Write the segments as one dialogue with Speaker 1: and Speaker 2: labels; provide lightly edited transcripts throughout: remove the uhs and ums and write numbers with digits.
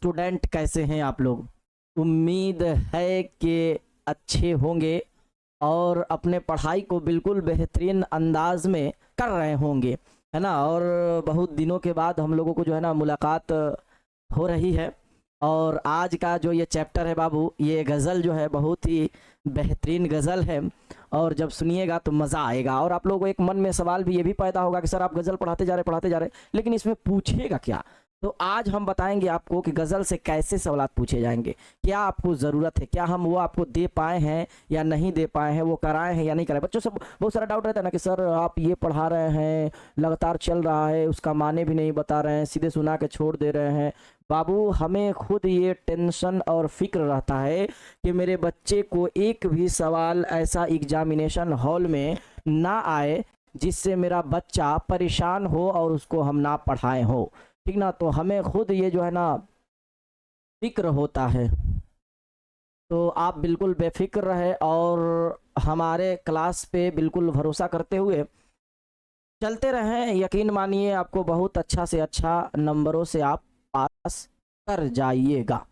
Speaker 1: Student, कैसे हैं आप लोग? उम्मीद है कि अच्छे होंगे और अपने पढ़ाई को बिल्कुल बेहतरीन अंदाज में कर रहे होंगे, है ना। और बहुत दिनों के बाद हम लोगों को जो है ना मुलाकात हो रही है। और आज का जो ये चैप्टर है बाबू, ये गज़ल जो है बहुत ही बेहतरीन गज़ल है। और जब सुनिएगा तो मज़ा आएगा। और आप लोगों को एक मन में सवाल भी ये भी पैदा होगा कि सर आप गज़ल पढ़ाते जा रहे लेकिन इसमें पूछेगा क्या। तो आज हम बताएंगे आपको कि गज़ल से कैसे सवालात पूछे जाएंगे, क्या आपको ज़रूरत है, क्या हम वो आपको दे पाए हैं या नहीं दे पाए हैं, वो कराए हैं या नहीं कराए। बच्चों से बहुत सारा डाउट रहता है ना कि सर आप ये पढ़ा रहे हैं, लगातार चल रहा है, उसका माने भी नहीं बता रहे हैं, सीधे सुना के छोड़ दे रहे हैं। बाबू हमें खुद ये टेंशन और फिक्र रहता है कि मेरे बच्चे को एक भी सवाल ऐसा एग्जामिनेशन हॉल में ना आए जिससे मेरा बच्चा परेशान हो और उसको हम ना पढ़ाए हो, ठीक ना। तो हमें खुद ये जो है ना फिक्र होता है। तो आप बिल्कुल बेफिक्र रहे और हमारे क्लास पे बिल्कुल भरोसा करते हुए चलते रहें। यकीन मानिए आपको बहुत अच्छा से अच्छा नंबरों से आप पास कर जाइएगा।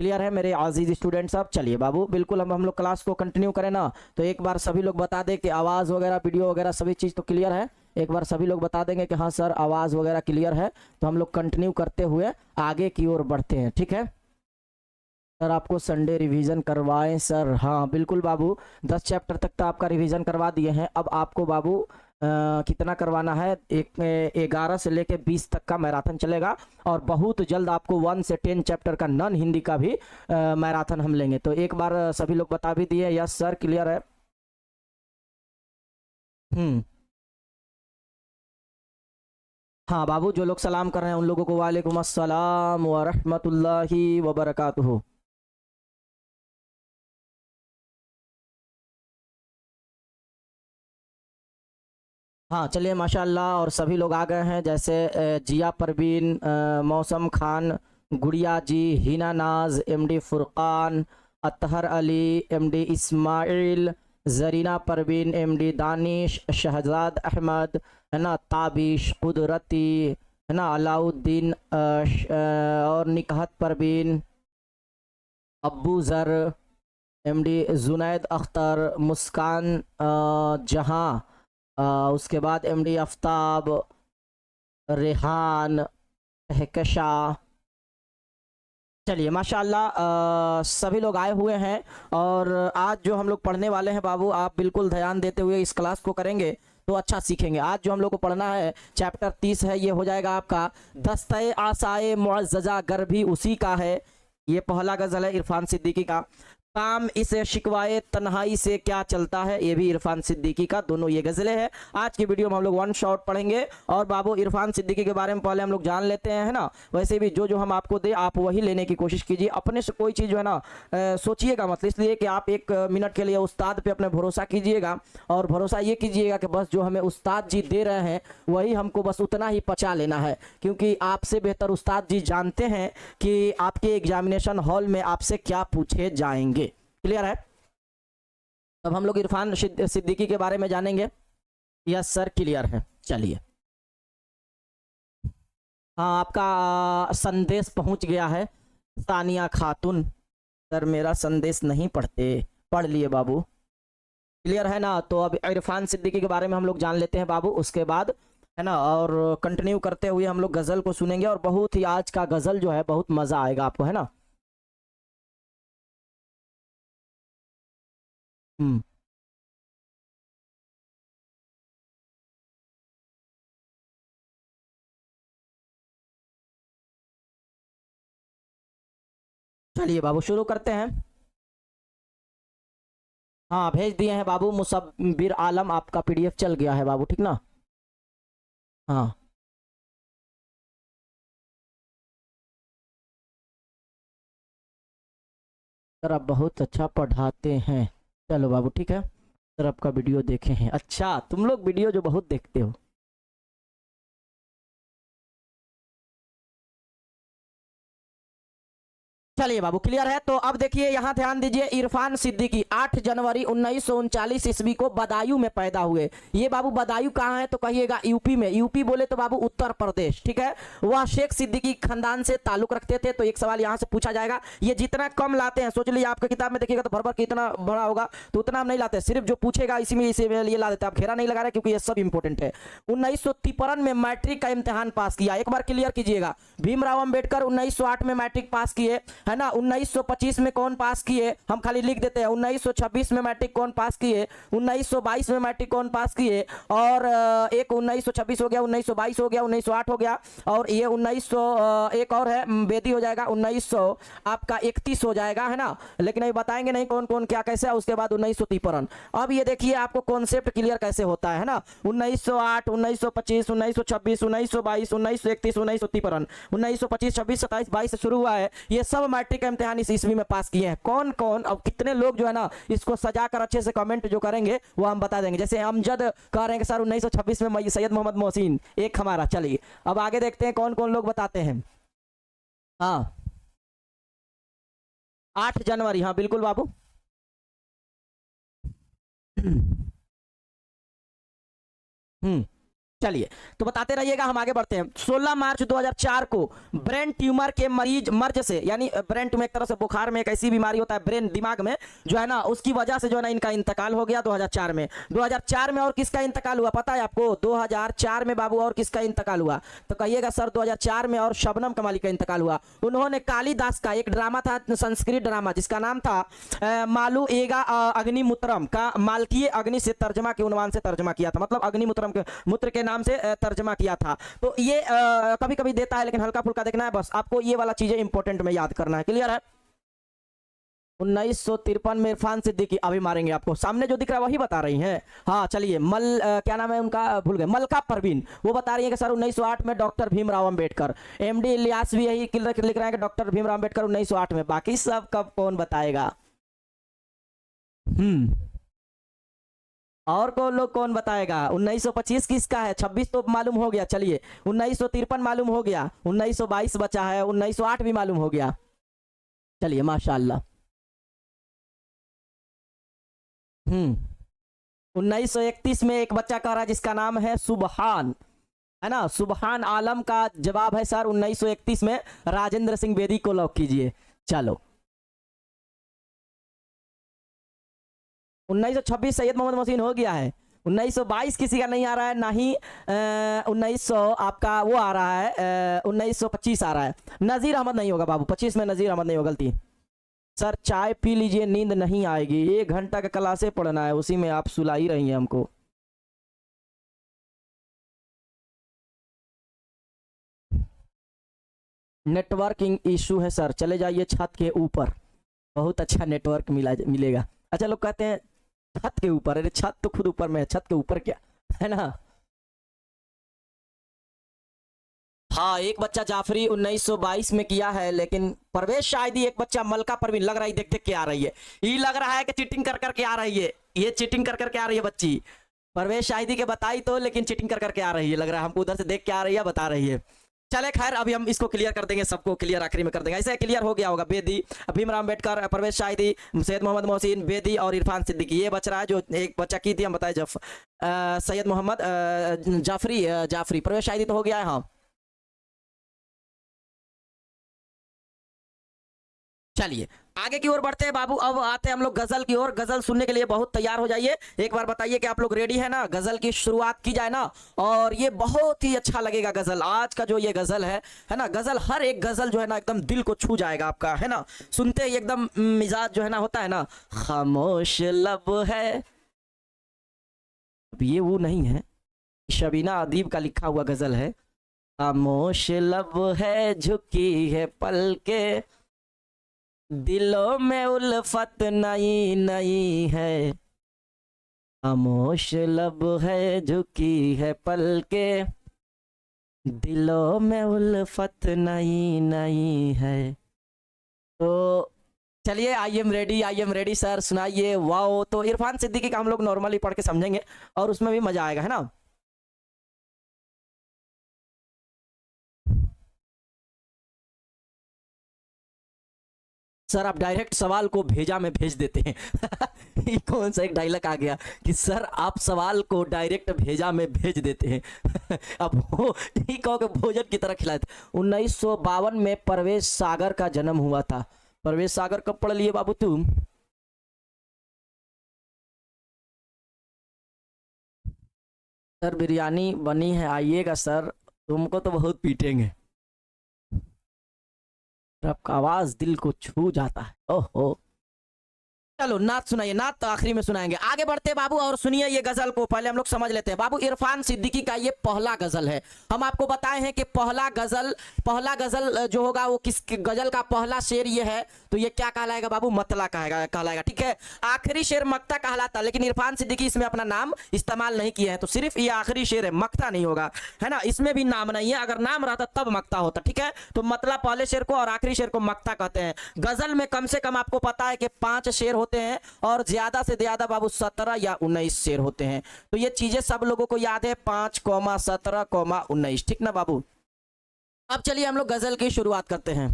Speaker 1: क्लियर है मेरे आजीज स्टूडेंट साहब? चलिए बाबू बिल्कुल हम लोग क्लास को कंटिन्यू करें ना। तो एक बार सभी लोग बता दें कि आवाज़ वगैरह वीडियो वगैरह सभी चीज़ तो क्लियर है। एक बार सभी लोग बता देंगे कि हाँ सर आवाज़ वगैरह क्लियर है, तो हम लोग कंटिन्यू करते हुए आगे की ओर बढ़ते हैं। ठीक है सर, आपको संडे रिवीजन करवाएं सर? हाँ बिल्कुल बाबू, 10 चैप्टर तक तो आपका रिवीजन करवा दिए हैं। अब आपको बाबू कितना करवाना है? 11 से लेके 20 तक का मैराथन चलेगा। और बहुत जल्द आपको 1 से 10 चैप्टर का नॉन हिंदी का भी मैराथन हम लेंगे। तो एक बार सभी लोग बता भी दिए यस सर क्लियर है। हाँ बाबू, जो लोग सलाम कर रहे हैं उन लोगों को वालेकुम अस्सलाम व रहमतुल्लाहि व बरकातुहू। हाँ चलिए माशाल्लाह, और सभी लोग आ गए हैं जैसे जिया परवीन, मौसम खान, गुड़िया ji, Hina Naaz, MD Furqan, Athar Ali, MD Ismail, Zarina Parveen, MD Danish, Shahzad Ahmed, है ना, ताबिश, कुदरती, है ना, अलाउद्दीन, और निकहत परवीन, अब्बू ज़र, एमडी जुनैद अख्तर, मुस्कान जहां, उसके बाद एमडी आफ्ताब, रेहान, कहकशा। चलिए माशाल्लाह सभी लोग आए हुए हैं। और आज जो हम लोग पढ़ने वाले हैं बाबू, आप बिल्कुल ध्यान देते हुए इस क्लास को करेंगे तो अच्छा सीखेंगे। आज जो हम लोग को पढ़ना है चैप्टर 30 है, ये हो जाएगा आपका दस्ते आसाए मुअज़्ज़ज़ा गर भी उसी का है। ये पहला गज़ल है इरफान सिद्दीकी का। काम इसे शिकवाए तन्हाई से क्या चलता है, ये भी इरफान सिद्दीकी का। दोनों ये गज़लें हैं। आज की वीडियो में हम लोग वन शॉट पढ़ेंगे। और बाबू इरफान सिद्दीकी के बारे में पहले हम लोग जान लेते हैं, है ना। वैसे भी जो जो हम आपको दे आप वही लेने की कोशिश कीजिए। अपने से कोई चीज़ जो है ना सोचिएगा मत, इसलिए कि आप एक मिनट के लिए उस्ताद पे अपने भरोसा कीजिएगा। और भरोसा ये कीजिएगा कि बस जो हमें उस्ताद जी दे रहे हैं वही हमको बस उतना ही पचा लेना है, क्योंकि आपसे बेहतर उस्ताद जी जानते हैं कि आपके एग्जामिनेशन हॉल में आपसे क्या पूछे जाएंगे। क्लियर है? अब हम लोग इरफान सिद्दीकी के बारे में जानेंगे। यस सर क्लियर है। चलिए हाँ, आपका संदेश पहुंच गया है। सानिया खातून सर मेरा संदेश नहीं पढ़ते, पढ़ लिए बाबू। क्लियर है ना? तो अब इरफान सिद्दीकी के बारे में हम लोग जान लेते हैं बाबू, उसके बाद है ना। और कंटिन्यू करते हुए हम लोग गज़ल को सुनेंगे। और बहुत ही आज का गज़ल जो है बहुत मज़ा आएगा आपको, है ना। हम्म चलिए बाबू शुरू करते हैं। हाँ भेज दिए हैं बाबू, मुसब्बिर आलम आपका पीडीएफ चल गया है बाबू, ठीक ना। हाँ सर आप बहुत अच्छा पढ़ाते हैं। चलो बाबू ठीक है सर, आपका वीडियो देखे हैं। अच्छा तुम लोग वीडियो जो बहुत देखते हो। चलिए बाबू क्लियर है। तो अब देखिए यहाँ ध्यान दीजिए, इरफान सिद्दीकी 8 जनवरी 1939 ईस्वी को बदायूं में पैदा हुए। ये बाबू बदायूं कहाँ है तो कहिएगा यूपी में। यूपी बोले तो बाबू उत्तर प्रदेश, ठीक है। वह शेख सिद्दीकी खानदान से ताल्लुक रखते थे। तो एक सवाल यहाँ से पूछा जाएगा, ये जितना कम लाते हैं, सोच लीजिए आपके किताब में देखिएगा तो भर भर कितना बड़ा होगा, तो उतना हम नहीं लाते, सिर्फ जो पूछेगा इसी में ये ला देते हैं। आप घेरा नहीं लगा रहे क्योंकि ये सब इंपॉर्टेंट है। 1953 में मैट्रिक का इम्तिहान पास किया, एक बार क्लियर कीजिएगा। भीमराव अंबेडकर 1908 में मैट्रिक पास किए, है ना। 1925 में कौन पास किए, हम खाली लिख देते हैं। 1926 में मैट्रिक कौन पास किए, 1922 में मैट्रिक कौन पास किए, और एक 1926 हो गया, 1922 हो गया, 1908 हो गया, और ये 1900 एक और है बेदी हो जाएगा, 1900 आपका 31 हो जाएगा, है ना। लेकिन अभी बताएंगे नहीं कौन कौन क्या कैसे है। उसके बाद 1953। अब ये देखिए आपको कॉन्सेप्ट क्लियर कैसे होता है ना। 1908, 1925, 1926, 1922, 1931, 1953, 1925, 26, 27, 22 से शुरू हुआ है। ये सब मैट्रिक का इम्तिहान इस ईस्वी में पास किए हैं। कौन कौन, अब कितने लोग जो है ना इसको सजाकर अच्छे से कमेंट जो करेंगे वो हम बता देंगे। जैसे अमजद कह रहे हैं कि सर 1926 में सैयद मोहम्मद मोहसिन एक हमारा। चलिए अब आगे देखते हैं कौन कौन लोग बताते हैं। हाँ 8 जनवरी, हाँ बिल्कुल बाबू। चलिए तो बताते रहिएगा, हम आगे बढ़ते हैं। 16 मार्च 2004 को ब्रेन ट्यूमर के मर्ज से, यानी ब्रेन ट्यूमर एक तरह से बुखार में एक ऐसी बीमारी होता है ब्रेन दिमाग में जो है ना, उसकी वजह से जो है ना इनका इंतकाल हो गया 2004 में। 2004 में और किसका इंतकाल हुआ पता है आपको? 2004 में बाबू और किसका इंतकाल हुआ तो कहिएगा सर 2004 में और शबनम कमाली का इंतकाल हुआ। उन्होंने कालिदास का एक ड्रामा था, संस्कृत ड्रामा, जिसका नाम था मालू एगा अग्निमुत्रम का मालकीय अग्नि से तर्जमा के उन्वान से तर्जमा किया था, मतलब अग्निमुत्रम के मूत्र के नाम से तर्जमा किया था। तो ये कभी कभी देता है लेकिन हल्का फुल्का देखना है, बस आपको ये वाला चीजें इंपॉर्टेंट में याद करना है। क्लियर है। 1953 में इरफान सिद्दीकी, अभी मारेंगे आपको, सामने जो दिख रहा है वही बता रही हैं। हाँ चलिए क्या नाम है उनका भूल गए, मलका परवीन, वो बता रही है कि सर 1908 में डॉक्टर भीमराव अंबेडकर। एमडी इलियास भी यही लिख रहे हैं कि डॉक्टर भीमराव अंबेडकर 1908 में। बाकी सब कब कौन बताएगा? और कौन लोग कौन बताएगा? 1925 किसका है? 26 तो मालूम हो गया। चलिए 1953 मालूम हो गया, 1922 बचा है, 1908 भी मालूम हो गया। चलिए माशाल्लाह। 1931 में एक बच्चा कह रहा है जिसका नाम है सुबहान, है ना, सुबहान आलम का जवाब है सर 1931 में। राजेंद्र सिंह बेदी को लॉक कीजिए। चलो 1926 सैयद मोहम्मद मोहसिन हो गया है। 1922 किसी का नहीं आ रहा है, ना ही 1900 आपका वो आ रहा है, 1925 आ रहा है। नज़ीर अहमद नहीं होगा बाबू, 25 में नज़ीर अहमद नहीं होगा, गलती। सर चाय पी लीजिए, नींद नहीं आएगी, 1 घंटा का क्लासे पढ़ना है, उसी में आप सुला ही रही हैं हमको। नेटवर्किंग इशू है सर, चले जाइए छत के ऊपर, बहुत अच्छा नेटवर्क मिलेगा। अच्छा लोग कहते हैं छत के ऊपर, अरे छत तो खुद ऊपर में है, छत के ऊपर क्या है ना। हाँ एक बच्चा जाफरी 1922 में किया है, लेकिन परवेश शायदी एक बच्चा मलका परवीन, लग रहा है देख देख के आ रही है, ये लग रहा है कि चीटिंग कर करके आ रही है, ये चीटिंग कर करके आ रही है बच्ची। परवेश शायदी के बताई तो, लेकिन चीटिंग कर करके आ रही है, लग रहा है हमको उधर से देख के आ रही है, बता रही है। चले खैर अभी हम इसको क्लियर कर देंगे, सबको क्लियर आखिरी में कर देंगे। ऐसे क्लियर हो गया होगा, बेदी, भीमराव अंबेडकर, परवेश शाहिदी, सैयद मोहम्मद मोहसिन, बेदी और इरफान सिद्दीकी। ये बच रहा है जो एक बच्चा की थी, हम बताए सैयद मोहम्मद जाफरी। परवेश शाहिदी तो हो गया है। हाँ चलिए आगे की ओर बढ़ते हैं बाबू। अब आते हैं हम लोग गजल की ओर। गजल सुनने के लिए बहुत तैयार हो जाइए। एक बार बताइए कि आप लोग रेडी है ना? गजल की शुरुआत की जाए ना, और ये बहुत ही अच्छा लगेगा गजल। आज का जो ये गजल है ना, गजल हर एक गजल जो है ना एकदम दिल को छू जाएगा आपका, है ना। सुनते ही एकदम मिजाज जो है ना होता है ना, खामोश लब है, अब ये वो नहीं है, शबीना अदीब का लिखा हुआ गजल है। खामोश लब है झुकी है पल के, दिलों में उल्फत नई नई है। खामोश लब है झुकी है पल के, दिलों में उल्फत नई नई है। तो चलिए आई एम रेडी सर, सुनाइए। वाओ, तो इरफान सिद्दीकी का हम लोग नॉर्मली पढ़ के समझेंगे और उसमें भी मजा आएगा, है ना। सर आप डायरेक्ट सवाल को भेजा में भेज देते हैं ये कौन सा एक डायलॉग आ गया कि सर आप सवाल को डायरेक्ट भेजा में भेज देते हैं अब वो ही कहो कि भोजन की तरह खिलाते। 1952 में परवेश सागर का जन्म हुआ था। परवेश सागर कब पढ़ लिए बाबू तुम? सर बिरयानी बनी है, आइएगा सर, तुमको तो बहुत पीटेंगे। आपका आवाज दिल को छू जाता है। ओहो, चलो नात सुनाइए, नात तो आखिरी में सुनाएंगे। आगे बढ़ते बाबू और सुनिए ये गजल को, पहले हम लोग समझ लेते हैं। बाबू इरफान सिद्दीकी का ये पहला गजल है। हम आपको बताए हैं कि पहला गजल जो होगा वो किस गजल का पहला शेर ये है, तो ये क्या कहलाएगा बाबू? मतला कहलाएगा। ठीक है, आखिरी शेर मक्ता कहलाता, लेकिन इरफान सिद्दीकी इसमें अपना नाम इस्तेमाल नहीं किया है, तो सिर्फ ये आखिरी शेर है, मक्ता नहीं होगा, है ना। इसमें भी नाम नहीं है, अगर नाम रहता तब मक्ता होता। ठीक है, तो मतला पहले शेर को और आखिरी शेर को मक्ता कहते हैं। गजल में कम से कम आपको पता है कि 5 शेर होते हैं और ज्यादा से ज्यादा बाबू 17 या 19 शेर होते हैं। तो ये चीजें सब लोगों को याद है, 5, 17, 19। ठीक ना बाबू? अब चलिए हम लोग गजल की शुरुआत करते हैं।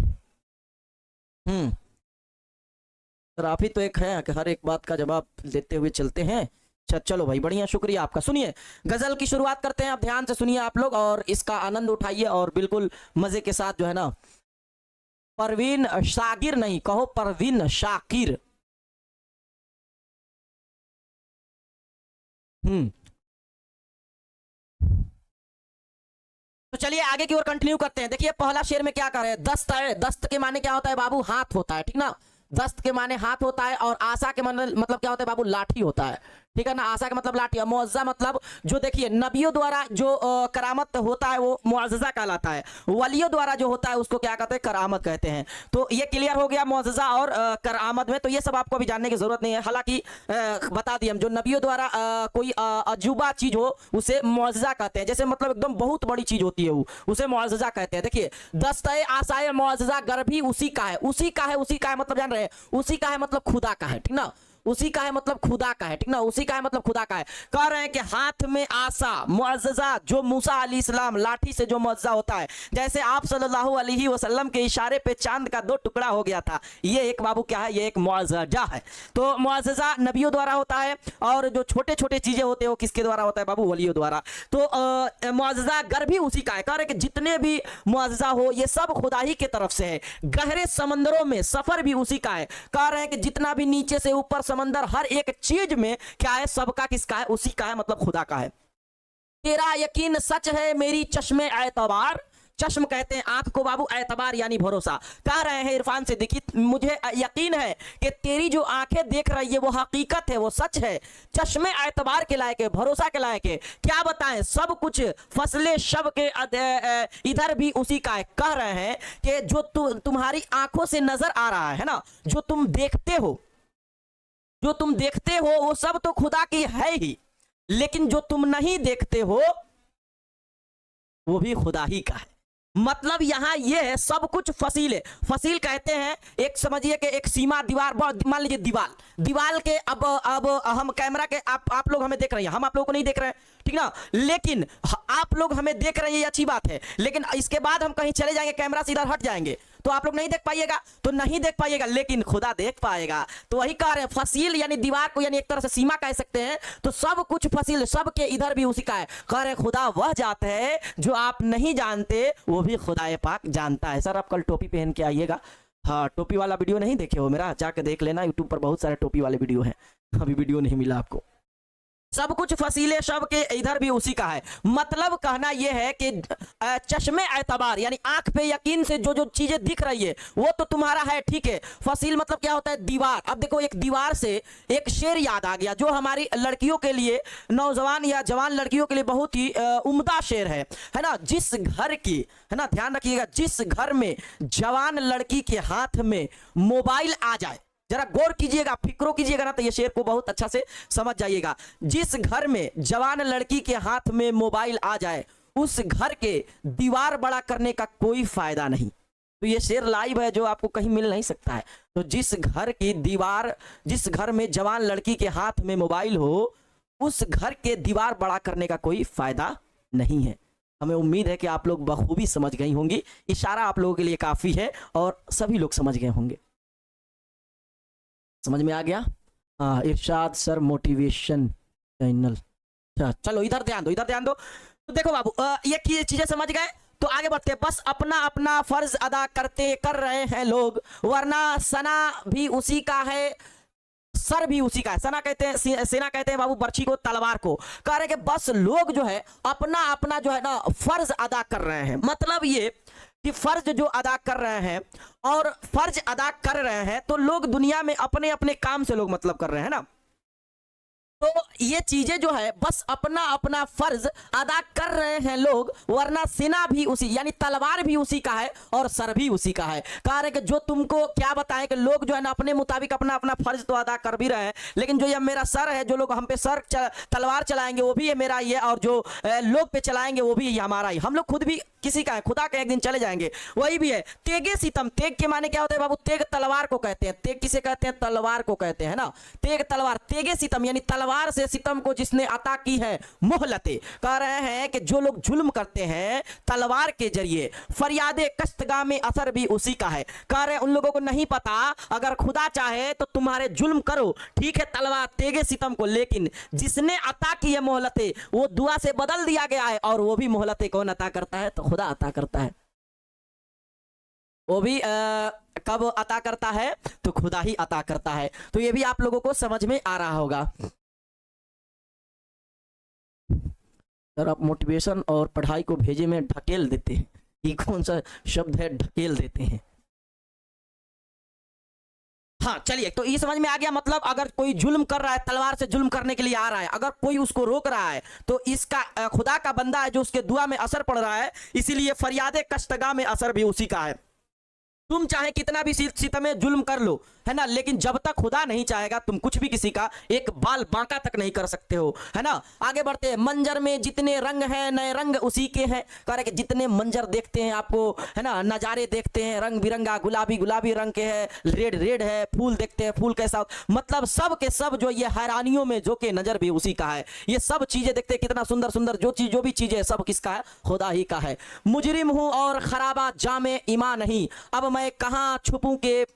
Speaker 1: सर आप ही तो एक है कि हर एक बात का जवाब देते हुए चलते हैं। चलो भाई, बढ़िया, शुक्रिया आपका। सुनिए गजल की शुरुआत करते हैं। अब ध्यान से सुनिए आप लोग और इसका आनंद उठाइए और बिल्कुल मजे के साथ जो है ना। परवीन शाकिर नहीं, कहो परवीन शाकिर। तो चलिए आगे की ओर कंटिन्यू करते हैं। देखिए पहला शेर में क्या कर रहे हैं, दस्त है। दस्त के माने क्या होता है बाबू? हाथ होता है। ठीक ना, दस्त के माने हाथ होता है और आशा के मतलब क्या होता है बाबू? लाठी होता है। ठीक है ना, आशा का मतलब लाठी। मुअज्जा मतलब जो देखिए नबियों द्वारा जो करामत होता है वो मुअज्जा कहलाता है। वलियों द्वारा जो होता है उसको क्या कहते हैं? करामत कहते हैं। तो ये क्लियर हो गया मुअज्जा और करामत में। तो ये सब आपको अभी जानने की जरूरत नहीं है, हालांकि बता दिए हम, जो नबियों द्वारा कोई अजूबा चीज हो उसे मुअज्जा कहते हैं। जैसे मतलब एकदम बहुत बड़ी चीज होती है वो, उसे मुअज्जा कहते हैं। देखिए दस्ते आशाए मुअज्जा गर भी उसी का है। उसी का है, उसी का है मतलब जान रहे हैं, उसी का है मतलब खुदा का है। ठीक ना, उसी का है मतलब खुदा का है। ठीक ना, उसी का है मतलब खुदा का है। कह रहे हैं कि हाथ में आसा मुअज्जजा, जो मूसा अलैहिस्सलाम लाठी से जो मुअज्जा होता है, जैसे आप सल्लल्लाहु अलैहि वसल्लम के इशारे पे चांद का 2 टुकड़ा हो गया था, ये एक बाबू क्या है? ये एक मुअज्जजा है। तो मुअज्जजा नबियों द्वारा होता है और जो छोटे छोटे चीजें होते हैं वो किसके द्वारा होता है बाबू? वलियों द्वारा। तो मुअज्जजा गर भी उसी का है। कह रहे हैं कि जितने भी मुअज्जजा हो ये सब खुदा ही के तरफ से है। गहरे समंदरों में सफर भी उसी का है। कह रहे हैं कि जितना भी नीचे से ऊपर समंदर, हर एक चीज में क्या है? सबका किसका है? उसी का है, मतलब खुदा का है। तेरा यकीन सच है मेरी चश्मे एतबार। चश्म कहते हैं आंख को बाबू, एतबार यानी भरोसा। कह रहे हैं इरफान सिद्दीकी, मुझे यकीन है कि तेरी जो आंखें देख रही है वो हकीकत है, वो सच है। चश्मे एतबार के लायक है, भरोसा के लायक है। क्या बताएं, सब कुछ फसले शब के इधर भी उसी का है। कह रहे हैं कि जो तुम्हारी आंखों से नजर आ रहा है ना, जो तुम देखते हो, जो तुम देखते हो वो सब तो खुदा की है ही, लेकिन जो तुम नहीं देखते हो वो भी खुदा ही का है। मतलब यहां ये है सब कुछ फसील है। फसील कहते हैं एक, समझिए कि एक सीमा, दीवार, मान लीजिए दीवार के अब हम कैमरा के आप लोग हमें देख रहे हैं, हम आप लोगों को नहीं देख रहे हैं। ठीक ना, लेकिन आप लोग हमें देख रहे हैं, ये अच्छी बात है। लेकिन इसके बाद हम कहीं चले जाएंगे, कैमरा से इधर हट जाएंगे तो आप लोग नहीं देख पाइएगा, तो नहीं देख पाइएगा, लेकिन खुदा देख पाएगा। तो वही कह रहे हैं, फसील यानी दीवार को, यानी एक तरह से सीमा कह सकते हैं। तो सब कुछ फसील, सब के इधर भी उसी का है। कह रहे खुदा वह जात है जो आप नहीं जानते, वो भी खुदाए पाक जानता है। सर आप कल टोपी पहन के आइएगा। हाँ, टोपी वाला वीडियो नहीं देखे हो मेरा, जाके देख लेना, यूट्यूब पर बहुत सारे टोपी वाले वीडियो हैं। अभी वीडियो नहीं मिला आपको। सब कुछ फसीले शब के इधर भी उसी का है। मतलब कहना यह है कि चश्मे एतबार यानी आंख पे यकीन से जो जो चीजें दिख रही है वो तो तुम्हारा है। ठीक है, फसील मतलब क्या होता है? दीवार। अब देखो एक दीवार से एक शेर याद आ गया, जो हमारी लड़कियों के लिए, नौजवान या जवान लड़कियों के लिए बहुत ही उम्दा शेर है ना। जिस घर की, है ना, ध्यान रखिएगा, जिस घर में जवान लड़की के हाथ में मोबाइल आ जाए, जरा गौर कीजिएगा, फिक्रो कीजिएगा ना, तो ये शेर को बहुत अच्छा से समझ जाइएगा। जिस घर में जवान लड़की के हाथ में मोबाइल आ जाए, उस घर के दीवार बड़ा करने का कोई फायदा नहीं। तो ये शेर लाइव है, जो आपको कहीं मिल नहीं सकता है। तो जिस घर की दीवार, जिस घर में जवान लड़की के हाथ में मोबाइल हो, उस घर के दीवार बड़ा करने का कोई फायदा नहीं है। हमें उम्मीद है कि आप लोग बखूबी समझ गई होंगी। इशारा आप लोगों के लिए काफी है और सभी लोग समझ गए होंगे। समझ में आ गया? हाँ, इरशाद सर मोटिवेशन चैनल। अच्छा चलो इधर ध्यान दो, इधर ध्यान दो। तो देखो बाबू, ये चीजें समझ गए तो आगे बढ़ते हैं। बस अपना अपना फर्ज अदा करते कर रहे हैं लोग, वरना सना भी उसी का है, सर भी उसी का है। सना कहते हैं, सेना कहते हैं बाबू बर्छी को, तलवार को। कह रहे कि बस लोग जो है अपना अपना जो है ना फर्ज अदा कर रहे हैं। मतलब ये कि फर्ज जो अदा कर रहे हैं, और फर्ज अदा कर रहे हैं तो लोग दुनिया में अपने अपने काम से लोग मतलब कर रहे हैं ना। तो ये चीजें जो है बस अपना अपना फर्ज अदा कर रहे हैं लोग, वरना सेना भी उसी यानी तलवार भी उसी का है और सर भी उसी का है। कह रहे कि जो तुमको क्या बताएं कि लोग जो है ना अपने मुताबिक अपना अपना फर्ज तो अदा कर भी रहे हैं, लेकिन जो ये मेरा सर है, जो लोग हम पे सर तलवार चलाएंगे वो भी है मेरा ये, और जो लोग पे चलाएंगे वो भी हमारा ही। हम लोग खुद भी किसी का है, खुदा के एक दिन चले जाएंगे, वही भी है। तेगे सितम, तेग के माने क्या होता है बाबू? तेग तलवार को कहते हैं। तेग किसे कहते हैं? तलवार को कहते हैं ना। तेग तलवार, तेगे सितम यानी तलवार से सितम को जिसने अता की है मोहलते। कह रहे हैं कि जो लोग जुल्म करते हैं तलवार के जरिए, फरियादे कष्टगा में असर भी उसी का है। कह रहे हैं उन लोगों को नहीं पता, अगर खुदा चाहे तो तुम्हारे जुल्म करो, ठीक है तलवार तेगे सितम को, लेकिन जिसने अता की है मोहलते वो दुआ से बदल दिया गया है, और वो भी मोहलते कौन अता करता है? तो खुदा अता करता है। वो भी कब अता करता है? तो खुदा ही अता करता है। तो ये भी आप लोगों को समझ में आ रहा होगा। सर आप मोटिवेशन और पढ़ाई को भेजे में ढकेल देते हैं, ये कौन सा शब्द है ढकेल देते हैं? हाँ चलिए, तो ये समझ में आ गया। मतलब अगर कोई जुल्म कर रहा है, तलवार से जुल्म करने के लिए आ रहा है, अगर कोई उसको रोक रहा है तो इसका खुदा का बंदा है जो उसके दुआ में असर पड़ रहा है, इसीलिए फरियादे कष्टगा में असर भी उसी का है। तुम चाहे कितना भी सितमे जुल्म कर लो, है ना, लेकिन जब तक खुदा नहीं चाहेगा तुम कुछ भी किसी का एक बाल बांका तक नहीं कर सकते हो, है ना। आगे बढ़ते हैं। मंजर में जितने रंग हैं नए रंग उसी के हैं। कह रहे कि जितने मंजर देखते हैं आपको, है ना, नज़ारे देखते हैं रंग बिरंगा, गुलाबी गुलाबी रंग के है, रेड रेड है, फूल देखते हैं फूल कैसा, मतलब सब के सब जो ये हैरानियों में जो के नजर भी उसी का है। ये सब चीजें देखते हैं कितना सुंदर सुंदर, जो भी चीजें सब किसका है? खुदा ही का है। मुजरिम हूं और खराबा जामे ईमान नहीं, अब मैं कहां छुपूं के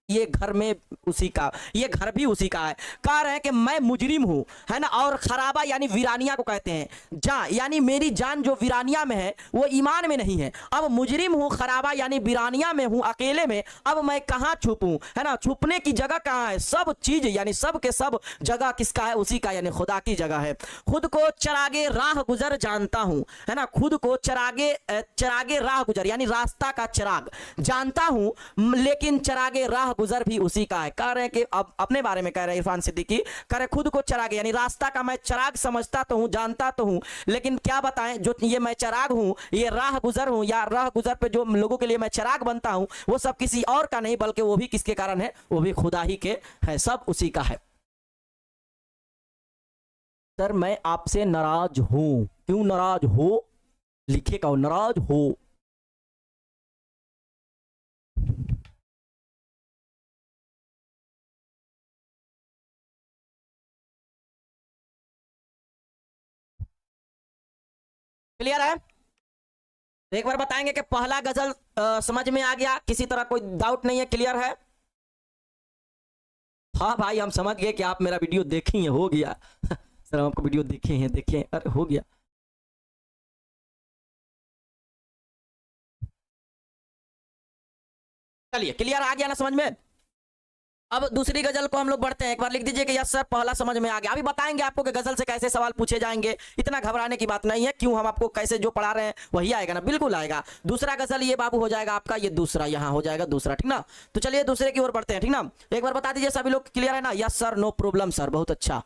Speaker 1: ये घर में उसी का, ये घर भी उसी का है। कह रहे हैं कि मैं मुजरिम हूं, है ना, और खराबा यानी वीरानिया को कहते हैं, जान यानी मेरी जान जो वीरानिया में है वो ईमान में नहीं है। अब मुजरिम हूं, खराबा यानी वीरानिया में हूं, अकेले में, अब मैं कहां छुपूं, है ना, छुपने की जगह कहां है? सब चीज यानी सब के सब जगह किसका है? उसी का, यानी खुदा की जगह है। खुद को चरागे राह गुजर जानता हूं, है ना, खुद को चरागे राह गुजर यानी रास्ता का चिराग जानता हूं, लेकिन चरागे राह गुजर भी उसी का है। कह रहे हैं कि अब अपने बारे में कह रहे हैं इरफान सिद्दीकी, कह रहे खुद को चराग यानी रास्ता का मैं चराग समझता तो हूं, जानता तो हूं, लेकिन क्या बताएं, जो ये मैं चराग हूं, ये राह गुजर हूं, या राह गुजर पे जो लोगों के लिए मैं चराग बनता हूं, वो सब किसी और का नहीं, बल्कि वो भी किसके कारण है? वो भी खुदा ही के है, सब उसी का है। सर मैं आपसे नाराज हूं, क्यों नाराज हो? लिखेगा नाराज हो। क्लियर है? एक बार बताएंगे कि पहला गजल समझ में आ गया? किसी तरह कोई डाउट नहीं है? क्लियर है? हाँ भाई हम समझ गए कि आप मेरा वीडियो देखे हैं, हो गया। सर हम आपको वीडियो देखे हैं, देखे, अरे हो गया। चलिए क्लियर आ गया ना समझ में? अब दूसरी गजल को हम लोग बढ़ते हैं। एक बार लिख दीजिए कि यस सर पहला समझ में आ गया। अभी बताएंगे आपको कि गजल से कैसे सवाल पूछे जाएंगे, इतना घबराने की बात नहीं है। क्यों, हम आपको कैसे जो पढ़ा रहे हैं वही आएगा ना, बिल्कुल आएगा। दूसरा गजल ये बाबू हो जाएगा आपका, ये दूसरा यहाँ हो जाएगा दूसरा, ठीक ना। तो चलिए दूसरे की ओर बढ़ते हैं, ठीक ना। एक बार बता दीजिए सभी लोग क्लियर है ना? Yes sir, no problem sir, बहुत अच्छा।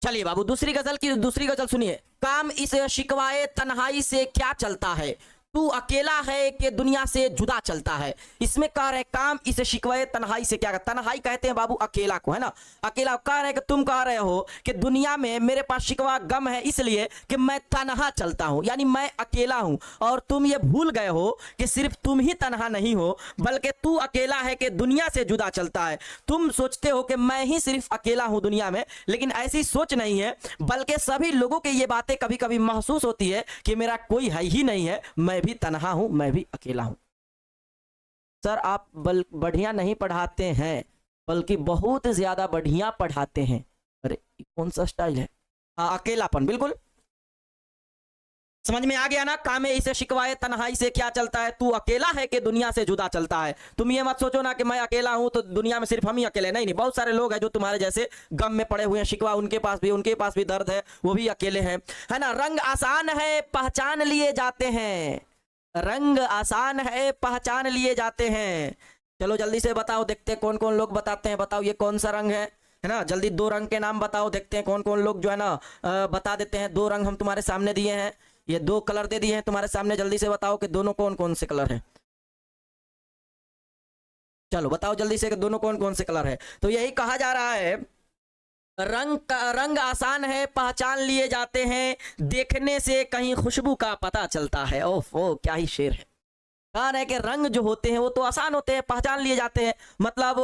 Speaker 1: चलिए बाबू दूसरी गजल सुनिए। काम इस शिकवाए तन्हाई से क्या चलता है, तू अकेला है कि दुनिया से जुदा चलता है। इसमें कह रहे काम इसे शिकवे तन्हाई से क्या, तन्हाई कहते हैं बाबू अकेला को, है ना। अकेला कह रहे कि तुम कह रहे हो कि दुनिया में मेरे पास शिकवा गम है इसलिए कि मैं तन्हा चलता हूं, यानी मैं अकेला हूं। और तुम ये भूल गए हो कि सिर्फ तुम ही तन्हा नहीं हो, बल्कि तू अकेला है कि दुनिया से जुदा चलता है। तुम सोचते हो कि मैं ही सिर्फ अकेला हूं दुनिया में, लेकिन ऐसी सोच नहीं है, बल्कि सभी लोगों के ये बातें कभी कभी महसूस होती है कि मेरा कोई है ही नहीं है, मैं भी तन्हा हूं, मैं भी अकेला हूं। सर आप बढ़िया नहीं पढ़ाते हैं, बल्कि बहुत ज्यादा बढ़िया पढ़ाते हैं। अरे कौन सा स्टाइल है? हाँ अकेलापन, बिल्कुल समझ में आ गया ना। कामे इसे शिकवाए तन्हाई से क्या चलता है, तू अकेला है कि दुनिया से जुदा चलता है। तुम ये मत सोचो ना कि मैं अकेला हूं तो दुनिया में सिर्फ हम ही अकेले, नहीं नहीं, बहुत सारे लोग हैं जो तुम्हारे जैसे गम में पड़े हुए हैं, शिकवा उनके पास भी दर्द है, वो भी अकेले हैं, है ना। रंग आसान है पहचान लिए जाते हैं, रंग आसान है पहचान लिए जाते हैं। चलो जल्दी से बताओ, देखते हैं कौन कौन लोग बताते हैं। बताओ ये कौन सा रंग है ना। जल्दी दो रंग के नाम बताओ, देखते हैं कौन कौन लोग जो है ना बता देते हैं। दो रंग हम तुम्हारे सामने दिए हैं, ये दो कलर दे दिए हैं तुम्हारे सामने, जल्दी से बताओ कि दोनों कौन कौन से कलर है। चलो बताओ जल्दी से कि दोनों कौन कौन से कलर है। तो यही कहा जा रहा है, रंग आसान है पहचान लिए जाते हैं, देखने से कहीं खुशबू का पता चलता है। ओफ ओ क्या ही शेर है। कहा है कि रंग जो होते हैं वो तो आसान होते हैं, पहचान लिए जाते हैं, मतलब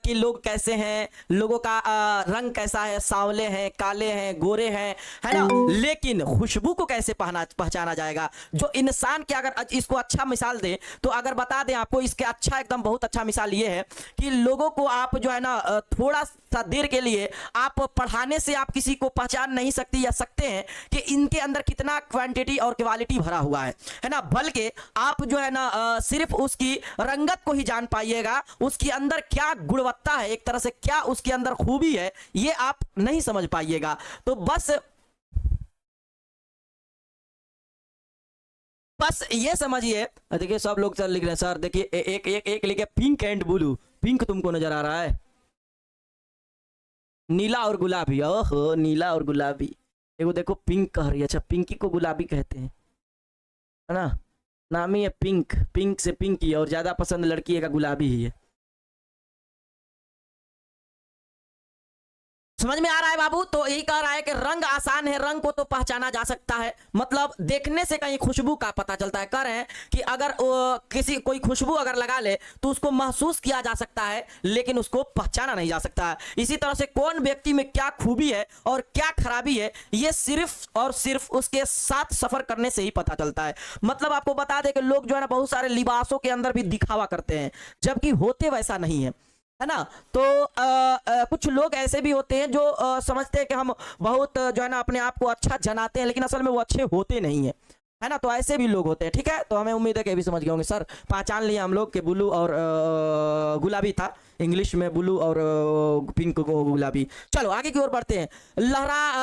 Speaker 1: कि लोग कैसे हैं, लोगों का रंग कैसा है, सांवले हैं, काले हैं, गोरे हैं, है ना। लेकिन खुशबू को कैसे पहचाना जाएगा। जो इंसान के अगर इसको अच्छा मिसाल दें तो अगर बता दें आपको, इसके अच्छा एकदम बहुत अच्छा मिसाल ये है कि लोगों को आप जो है ना थोड़ा सा देर के लिए आप पढ़ाने से आप किसी को पहचान नहीं सकती या सकते हैं कि इनके अंदर कितना क्वांटिटी और क्वालिटी भरा हुआ है ना। बल्कि आप जो है ना सिर्फ उसकी रंगत को ही जान पाइएगा, उसके अंदर क्या गुणवत्ता है, एक तरह से क्या उसके अंदर खूबी है, ये आप नहीं समझ पाइएगा। तो बस ये समझिए। देखिए सब लोग सर लिख रहे हैं, सर देखिए एक एक एक लिखे पिंक एंड ब्लू। पिंक तुमको नजर आ रहा है, नीला और गुलाबी। ओहो नीला और गुलाबी, एगो देखो पिंक कह रही है, अच्छा पिंकी को गुलाबी कहते हैं, है ना। नाम ही है पिंक, पिंक से पिंकी, और ज्यादा पसंद लड़की का गुलाबी ही है। समझ में आ रहा है बाबू। तो यही कह रहा है कि रंग आसान है, रंग को तो पहचाना जा सकता है, मतलब देखने से कहीं खुशबू का पता चलता है। कह रहे हैं कि अगर किसी कोई खुशबू अगर लगा ले तो उसको महसूस किया जा सकता है, लेकिन उसको पहचाना नहीं जा सकता है। इसी तरह से कौन व्यक्ति में क्या खूबी है और क्या खराबी है, ये सिर्फ और सिर्फ उसके साथ सफर करने से ही पता चलता है। मतलब आपको बता दें कि लोग जो है ना बहुत सारे लिबासों के अंदर भी दिखावा करते हैं, जबकि होते वैसा नहीं है ना। तो कुछ लोग ऐसे भी होते हैं जो समझते हैं कि हम बहुत जो है ना अपने आप को अच्छा जनाते हैं, लेकिन असल में वो अच्छे होते नहीं है ना। तो ऐसे भी लोग होते हैं, ठीक है। तो हमें उम्मीद है कि भी समझ गए होंगे। सर पहचान लिया हम लोग कि ब्लू और गुलाबी था, इंग्लिश में ब्लू और पिंक को गुलाबी। चलो आगे की ओर बढ़ते हैं।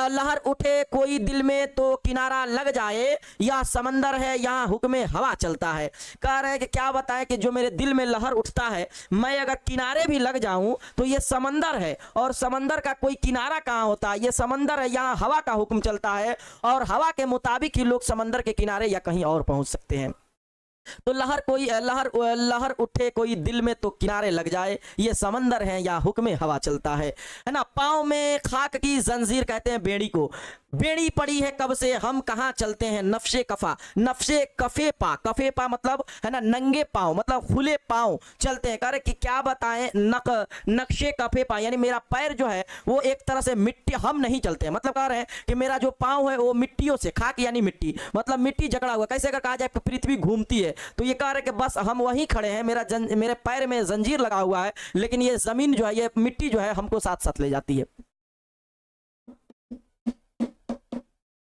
Speaker 1: लहर उठे कोई दिल में तो किनारा लग जाए, यह समंदर है यहाँ हुक्मे हवा चलता है। कह रहे हैं कि क्या बताएं कि जो मेरे दिल में लहर उठता है, मैं अगर किनारे भी लग जाऊं तो ये समंदर है, और समंदर का कोई किनारा कहाँ होता है, ये समंदर है, यहाँ हवा का हुक्म चलता है, और हवा के मुताबिक ही लोग समंदर के किनारे या कहीं और पहुंच सकते हैं। तो लहर उठे कोई दिल में तो किनारे लग जाए, ये समंदर है या हुक्मे हवा चलता है ना। पाँव में खाक की जंजीर कहते हैं बेड़ी को, बेड़ी पड़ी है कब से हम कहाँ चलते हैं, नफ्शे कफा, नफ्शे कफे पा मतलब है ना नंगे पाँव, मतलब खुले पाँव चलते हैं। कह रहे कि क्या बताएं नक्शे कफे पा, यानी मेरा पैर जो है वो एक तरह से मिट्टी, हम नहीं चलते हैं, मतलब कह रहे हैं कि मेरा जो पाँव है वो मिट्टियों से, खाक यानी मिट्टी, मतलब मिट्टी जकड़ा हुआ। कैसे अगर कहा जाए पृथ्वी घूमती है तो ये कह रहे कि बस हम वहीं खड़े हैं, मेरे पैर में जंजीर लगा हुआ है, लेकिन ये जमीन जो है, ये मिट्टी जो है हमको साथ साथ ले जाती है।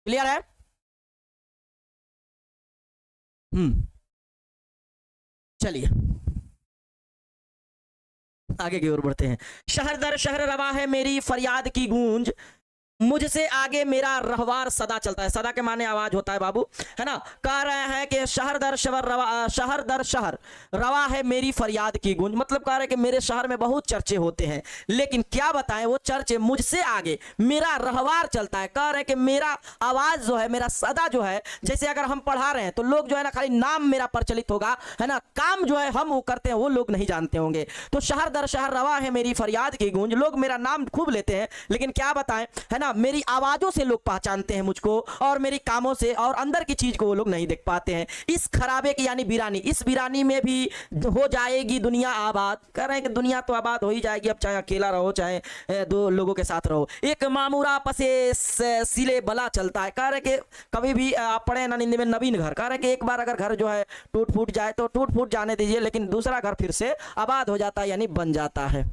Speaker 1: क्लियर है? चलिए आगे की ओर बढ़ते हैं। शहर दर शहर रवा है मेरी फरियाद की गूंज, मुझसे आगे मेरा रहवार सदा चलता है। सदा के माने आवाज होता है बाबू, है ना। कह रहे हैं कि शहर दर शहर रवा है मेरी फरियाद की गूंज। मतलब कह रहे हैं कि मेरे शहर में बहुत चर्चे होते हैं, लेकिन क्या बताएं वो चर्चे, मुझसे आगे मेरा रहवार चलता है। कह रहे हैं कि मेरा आवाज जो है, मेरा सदा जो है, जैसे अगर हम पढ़ा रहे हैं तो लोग जो है ना खाली नाम मेरा प्रचलित होगा, है ना, काम जो है हम वो करते हैं वो लोग नहीं जानते होंगे। तो शहर दर शहर रवा है मेरी फरियाद की गूंज। लोग मेरा नाम खूब लेते हैं, लेकिन क्या बताएं, है ना, मेरी आवाजों से लोग पहचानते हैं मुझको, और मेरी कामों से, और अंदर की चीज को वो लोग नहीं देख पाते हैं। इस खराबे की यानी वीरानी, इस वीरानी में भी हो जाएगी दुनिया आबाद। कह रहे हैं कि दुनिया तो आबाद हो ही जाएगी, अब चाहे अकेला रहो चाहे दो लोगों के साथ रहो। एक मामूरा पसे सिले बला चलता है। कह रहे कि कभी भी आप पढ़े ना निंद में नवीन घर, कह रहे कि एक बार अगर घर जो है टूट फूट जाए तो टूट फूट जाने दीजिए, लेकिन दूसरा घर फिर से आबाद हो जाता है, यानी बन जाता है।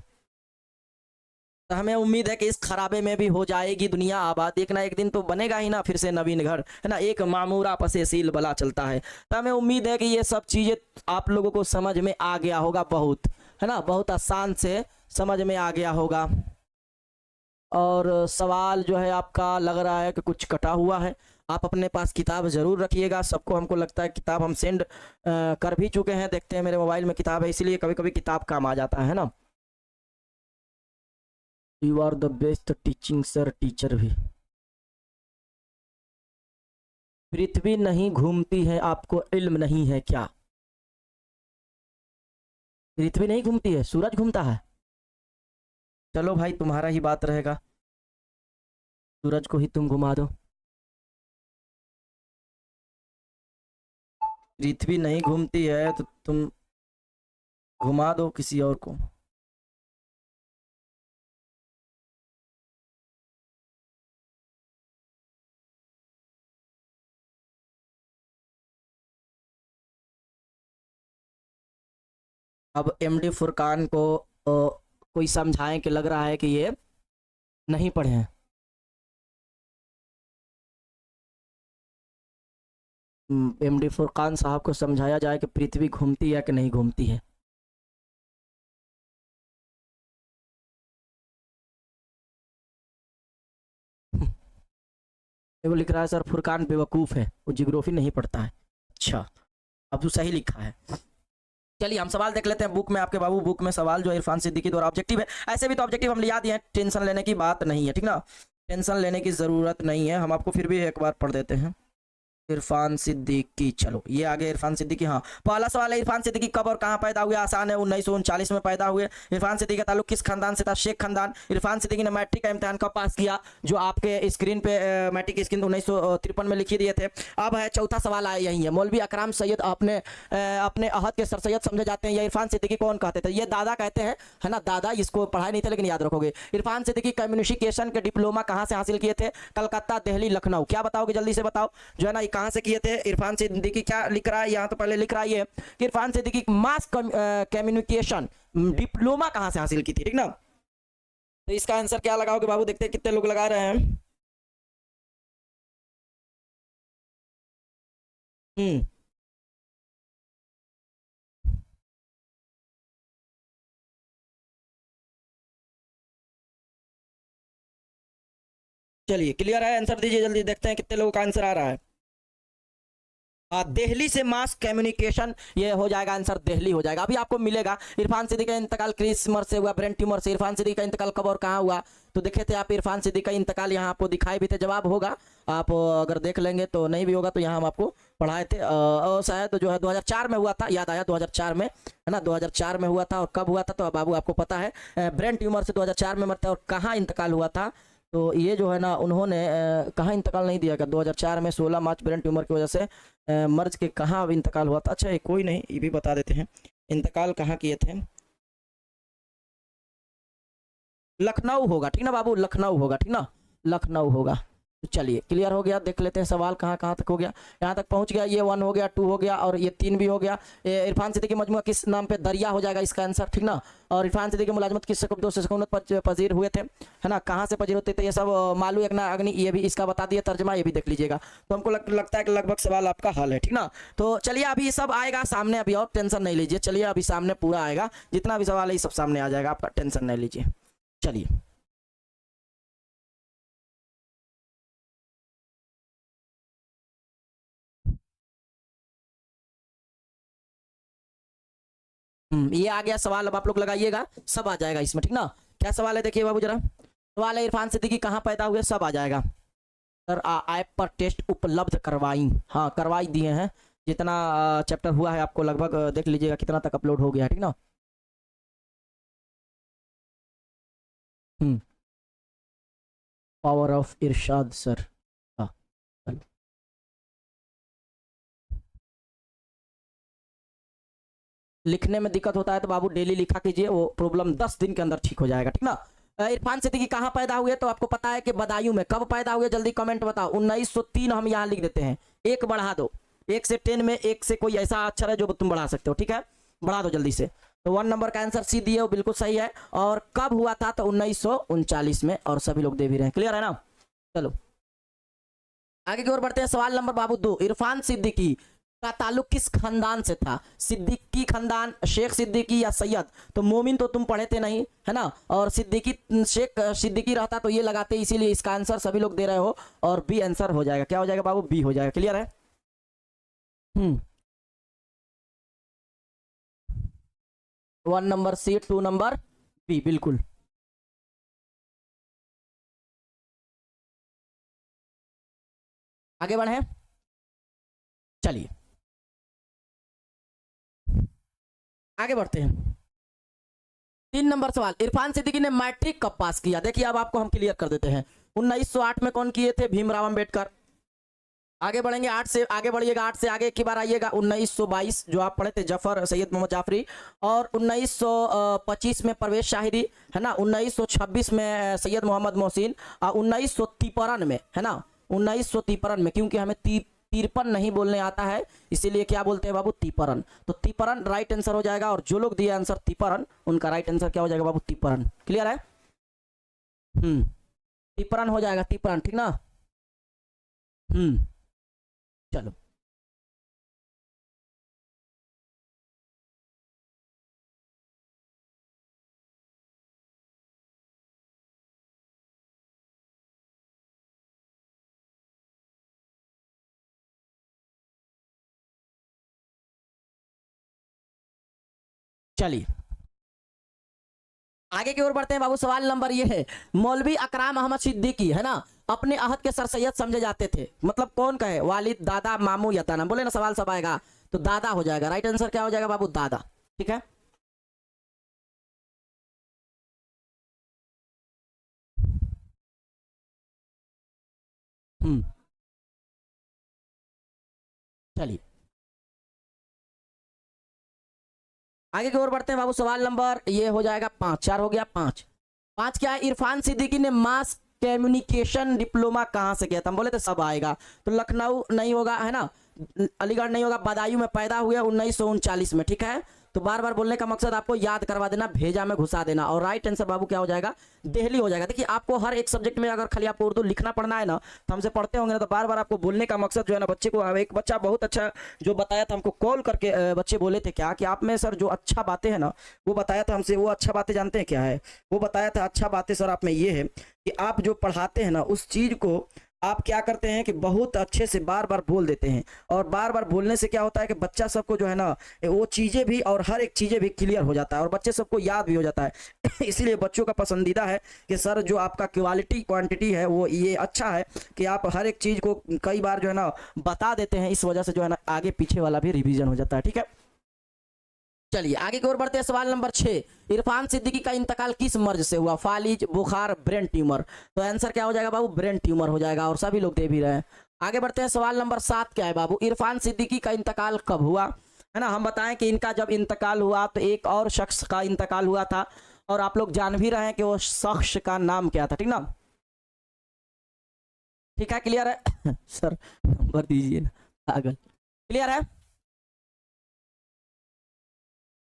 Speaker 1: तो हमें उम्मीद है कि इस खराबे में भी हो जाएगी दुनिया आबाद। एक ना एक दिन तो बनेगा ही ना फिर से नवीन घर, है ना। एक मामूरा पसे सील बला चलता है। तो हमें उम्मीद है कि ये सब चीज़ें आप लोगों को समझ में आ गया होगा, बहुत, है ना, बहुत आसान से समझ में आ गया होगा। और सवाल जो है आपका लग रहा है कि कुछ कटा हुआ है। आप अपने पास किताब ज़रूर रखिएगा। सबको हमको लगता है किताब हम सेंड कर भी चुके हैं। देखते हैं मेरे मोबाइल में किताब है, इसीलिए कभी कभी किताब काम आ जाता है ना। You are the best teaching sir, teacher भी। पृथ्वी नहीं घूमती है, आपको इल्म नहीं है क्या? पृथ्वी नहीं घूमती है, सूरज घूमता है। चलो भाई, तुम्हारा ही बात रहेगा, सूरज को ही तुम घुमा दो। पृथ्वी नहीं घूमती है तो तुम घुमा दो किसी और को। अब एमडी फुरकान को कोई समझाएं कि लग रहा है कि ये नहीं पढ़े हैं। एमडी फुरकान साहब को समझाया जाए कि पृथ्वी घूमती है कि नहीं घूमती है। वो लिख रहा है सर फुरकान बेवकूफ़ है, वो जियोग्राफी नहीं पढ़ता है। अच्छा, अब तो सही लिखा है। चलिए हम सवाल देख लेते हैं बुक में। आपके बाबू बुक में सवाल जो इरफान सिद्दीकी द्वारा ऑब्जेक्टिव है। ऐसे भी तो ऑब्जेक्टिव हम लिया दिए हैं, टेंशन लेने की बात नहीं है, ठीक ना, टेंशन लेने की ज़रूरत नहीं है। हम आपको फिर भी एक बार पढ़ देते हैं। इरफान सिद्दीकी, चलो ये आगे इरफान सिद्दीकी। हाँ, पहला सवाल है, इरफान सिद्दीकी कब और कहाँ पैदा हुए? आसान है, 1939 में पैदा हुए। इरफान सिद्दीकी का ताल्लुक किस खानदान से था? शेख खानदान। इरफान सिद्दीकी ने मैट्रिक का इम्तिहान कब पास किया? जो आपके स्क्रीन पे मैट्रिक की स्क्रीन 1953 में लिखी दिए थे। अब है चौथा सवाल आया यही है, मौलवी अकराम सैयद अपने अहद के सर सैयद समझे जाते हैं, या इरफान सिद्दीकी कौन कहते थे? ये दादा कहते हैं, है ना, दादा। इसको पढ़ाई नहीं थे लेकिन याद रखोगे। इरफान सिद्दीकी कम्युनिकेशन के डिप्लोमा कहाँ से हासिल किए थे? कलकत्ता, दिल्ली, लखनऊ। क्या बताओगे जल्दी से बताओ, जो है ना, ये कहाँ से किए थे? इरफान सिद्दीकी क्या लिख रहा है यहाँ, तो पहले लिख रहा है ये कि Irfan Siddiqui mass communication diploma कहाँ से हासिल की थी, ठीक ना। तो इसका आंसर क्या लगाओगे बाबू? देखते हैं कितने लोग लगा रहे हैं। हम्म चलिए क्लियर है, आंसर दीजिए जल्दी, देखते हैं कितने लोगों का आंसर आ रहा है। हाँ, दिल्ली से मास कम्युनिकेशन, ये हो जाएगा आंसर, दिल्ली हो जाएगा। अभी आपको मिलेगा इरफान सिद्दीकी का इंतकाल किस मर से हुआ? ब्रेन ट्यूमर से। इरफान सिद्दीकी का इंतकाल कब और कहाँ हुआ? तो देखे थे आप, इरफान सिद्दीकी का इंतकाल यहाँ आपको दिखाई भी थे, जवाब होगा, आप अगर देख लेंगे तो। नहीं भी होगा तो यहाँ हम आपको पढ़ाए थे। और शायद तो जो है 2004 में हुआ था, याद आया 2004 में, है ना, 2004 में हुआ था। और कब हुआ था तो बाबू आपको पता है, ब्रेन ट्यूमर से 2004 में मरता है। और कहाँ इंतकाल हुआ था तो ये जो है ना, उन्होंने कहाँ इंतकाल नहीं दिया क्या? 2004 में 16 मार्च ब्रेन ट्यूमर की वजह से मर्ज के कहाँ अब इंतकाल हुआ था। अच्छा, ये कोई नहीं, ये भी बता देते हैं इंतकाल कहाँ किए थे। लखनऊ होगा, ठीक ना बाबू, लखनऊ होगा, ठीक ना, लखनऊ होगा। तो चलिए क्लियर हो गया। देख लेते हैं सवाल कहाँ कहाँ तक हो गया। यहाँ तक पहुँच गया, ये 1 हो गया, 2 हो गया, और ये 3 भी हो गया। इरफान सिद्दीकी मजमूआ किस नाम पे? दरिया हो जाएगा इसका आंसर, ठीक ना। और इरफान सिद्दीकी मुलाजमत किस शकुन से सकूनत पजीर हुए थे, है ना, कहाँ से पजीर होते थे? ये सब मालू एक ना अग्नि, ये भी इसका बता दिया तर्जमा, ये भी देख लीजिएगा। तो हमको लगता है कि लगभग सवाल आपका हल है, ठीक ना। तो चलिए अभी ये सब आएगा सामने, अभी और टेंशन नहीं लीजिए। चलिए अभी सामने पूरा आएगा, जितना भी सवाल है ये सब सामने आ जाएगा, आपका टेंशन नहीं लीजिए। चलिए। ये आ गया सवाल। अब आप लोग लगाइएगा, सब आ जाएगा इसमें, ठीक ना। क्या सवाल है देखिए बाबू जरा। सवाल है इरफान सिद्दीकी कहाँ पैदा हुए, सब आ जाएगा सर। ऐप पर टेस्ट उपलब्ध करवाई, हाँ करवाई दिए हैं। जितना चैप्टर हुआ है आपको लगभग देख लीजिएगा कितना तक अपलोड हो गया है, ठीक ना। पावर ऑफ इरशाद सर, हाँ। लिखने में दिक्कत होता है तो बाबू डेली लिखा कीजिए, वो प्रॉब्लम 10 दिन के अंदर ठीक हो जाएगा, ठीक ना। इरफान सिद्दीकी कहाँ पैदा हुए, तो आपको पता है कि बदायूं में। कब पैदा हुए जल्दी कमेंट बताओ। 1903 हम यहाँ लिख देते हैं, एक बढ़ा दो, 1 से 10 में 1 से कोई ऐसा अक्षर है जो तुम बढ़ा सकते हो, ठीक है, बढ़ा दो जल्दी से। तो 1 नंबर का आंसर सी दिए, वो बिल्कुल सही है। और कब हुआ था, तो 1939 में, और सभी लोग दे भी रहे हैं, क्लियर है ना। चलो आगे की ओर बढ़ते हैं। सवाल नंबर बाबू 2, इरफान सिद्दीकी का ताल्लुक किस खानदान से था। सिद्दीकी खानदान, शेख सिद्दीकी या सैयद। तो मोमिन तो तुम पढ़े थे नहीं, है ना। और सिद्दीकी, शेख सिद्दीकी रहता तो ये लगाते, इसीलिए इसका आंसर सभी लोग दे रहे हो। और बी आंसर हो जाएगा, क्या हो जाएगा बाबू, बी हो जाएगा, क्लियर है। 1 नंबर सी, 2 नंबर बी, बिल्कुल। आगे बढ़े, चलिए आगे बढ़ते हैं। 3 नंबर सवाल, इरफान सिद्दीकी ने मैट्रिक कब पास किया। देखिए अब आपको हम क्लियर कर देते हैं। 1908 में कौन किए थे, भीमराव अंबेडकर। आगे बढ़ेंगे 8 से, आगे बढ़िएगा 8 से आगे की बार आइएगा। 1922 जो आप पढ़े थे, जफर सैयद मोहम्मद जाफरी। और 1925 में परवेज शाहिरी, है ना। 1926 में सैयद मोहम्मद मोहसिन। और 1953 में, है ना, 1953 में, क्योंकि हमें 53 नहीं बोलने आता है, इसीलिए क्या बोलते हैं बाबू, तीपरन। तो तीपरन राइट आंसर हो जाएगा। और जो लोग दिए आंसर तीपरन, उनका राइट आंसर क्या हो जाएगा बाबू, तीपरन, क्लियर है। तीपरन हो जाएगा, तीपरन, ठीक ना। चलो चलिए आगे की ओर बढ़ते हैं बाबू। सवाल नंबर ये है, मौलवी अकराम अहमद सिद्दीकी, है ना, अपने अहद के सर सैयद समझे जाते थे। मतलब कौन कहे, वालिद, दादा, मामू या ताना। बोले ना सवाल सब आएगा, तो दादा हो जाएगा। राइट आंसर क्या हो जाएगा बाबू, दादा, ठीक है। चलिए आगे की ओर बढ़ते हैं बाबू। सवाल नंबर ये हो जाएगा 5, 4 हो गया, 5 क्या है, इरफान सिद्दीकी ने मास कम्युनिकेशन डिप्लोमा कहाँ से किया था। हम बोले तो सब आएगा, तो लखनऊ नहीं होगा, है ना, अलीगढ़ नहीं होगा, बदायूं में पैदा हुए 1939 में, ठीक है। तो बार बार बोलने का मकसद आपको याद करवा देना, भेजा में घुसा देना। और राइट आंसर बाबू क्या हो जाएगा, दिल्ली हो जाएगा। देखिए आपको हर एक सब्जेक्ट में अगर खाली आपको उर्दू लिखना पढ़ना है ना, तो हमसे पढ़ते होंगे ना, तो बार बार आपको बोलने का मकसद जो है ना, बच्चे को, एक बच्चा बहुत अच्छा जो बताया था हमको, कॉल करके बच्चे बोले थे क्या कि आप में सर जो अच्छा बातें हैं ना, वो बताया था हमसे। वो अच्छा बातें जानते हैं क्या है, वो बताया था अच्छा बातें सर आप में ये है कि आप जो पढ़ाते हैं ना, उस चीज़ को आप क्या करते हैं कि बहुत अच्छे से बार बार बोल देते हैं। और बार बार बोलने से क्या होता है कि बच्चा सबको जो है ना, वो चीज़ें भी और हर एक चीज़ें भी क्लियर हो जाता है, और बच्चे सबको याद भी हो जाता है। इसीलिए बच्चों का पसंदीदा है कि सर जो आपका क्वालिटी क्वांटिटी है वो ये अच्छा है कि आप हर एक चीज़ को कई बार जो है ना बता देते हैं। इस वजह से जो है ना आगे पीछे वाला भी रिविजन हो जाता है, ठीक है। चलिए आगे की ओर बढ़ते हैं। सवाल नंबर 6, इरफान सिद्दीकी का इंतकाल किस मर्ज से हुआ, फालिज, बुखार, ब्रेन ट्यूमर। तो आंसर क्या हो जाएगा बाबू, ब्रेन ट्यूमर हो जाएगा। और सभी लोग दे भी रहे हैं। आगे बढ़ते हैं। सवाल नंबर 7 क्या है बाबू, इरफान सिद्दीकी का इंतकाल कब हुआ, है ना। हम बताएं कि इनका जब इंतकाल हुआ तो एक और शख्स का इंतकाल हुआ था, और आप लोग जान भी रहे हैं कि वो शख्स का नाम क्या था, ठीक ना, ठीक है, क्लियर है। सर नंबर दीजिए ना, पागल, क्लियर है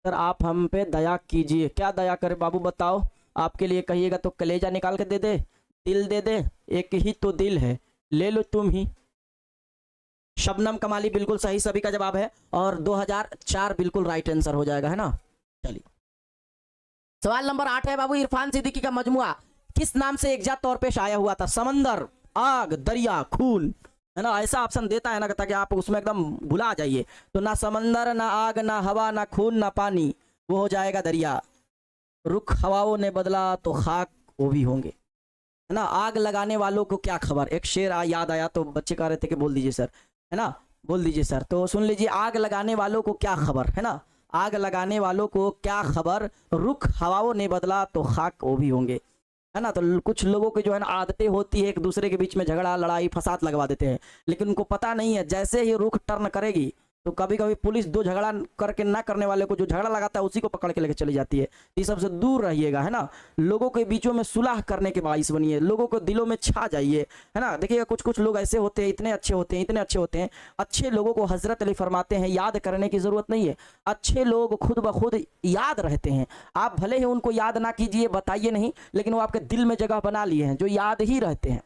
Speaker 1: सर। आप हम पे दया कीजिए, क्या दया करें बाबू बताओ। आपके लिए कहिएगा तो कलेजा निकाल के दे दे, दिल दे दे, एक ही तो दिल है, ले लो तुम ही। शबनम कमाली बिल्कुल सही, सभी का जवाब है। और 2004 बिल्कुल राइट आंसर हो जाएगा, है ना। चलिए सवाल नंबर 8 है बाबू, इरफान सिद्दीकी का मजमुआ किस नाम से एकजात तौर पे शाया हुआ था। समंदर, आग, दरिया, खून, है ना। ऐसा ऑप्शन देता है ना ताकि आप उसमें एकदम भुला जाइए। तो ना समंदर, ना आग, ना हवा, ना खून, ना पानी, वो हो जाएगा दरिया। रुख हवाओं ने बदला तो खाक वो भी होंगे, है ना। आग लगाने वालों को क्या खबर, एक शेर याद आया तो बच्चे कह रहे थे कि बोल दीजिए सर, है ना, बोल दीजिए सर। तो सुन लीजिए, आग लगाने वालों को क्या खबर, है ना, आग लगाने वालों को क्या खबर, रुख हवाओं ने बदला तो खाक वो भी होंगे, है ना। तो कुछ लोगों की जो है ना आदतें होती है एक दूसरे के बीच में झगड़ा लड़ाई फसाद लगवा देते हैं, लेकिन उनको पता नहीं है जैसे ही रुख टर्न करेगी तो कभी कभी पुलिस दो झगड़ा करके ना करने वाले को जो झगड़ा लगाता है उसी को पकड़ के लेके चली जाती है। ये सबसे दूर रहिएगा, है ना। लोगों के बीचों में सुलह करने के बाइस बनिए, लोगों को दिलों में छा जाइए, है ना। देखिएगा कुछ कुछ लोग ऐसे होते हैं, इतने अच्छे होते हैं, इतने अच्छे होते हैं। अच्छे लोगों को हजरत अली फरमाते हैं याद करने की जरूरत नहीं है, अच्छे लोग खुद ब खुद याद रहते हैं। आप भले ही उनको याद ना कीजिए, बताइए नहीं, लेकिन वो आपके दिल में जगह बना लिए हैं, जो याद ही रहते हैं।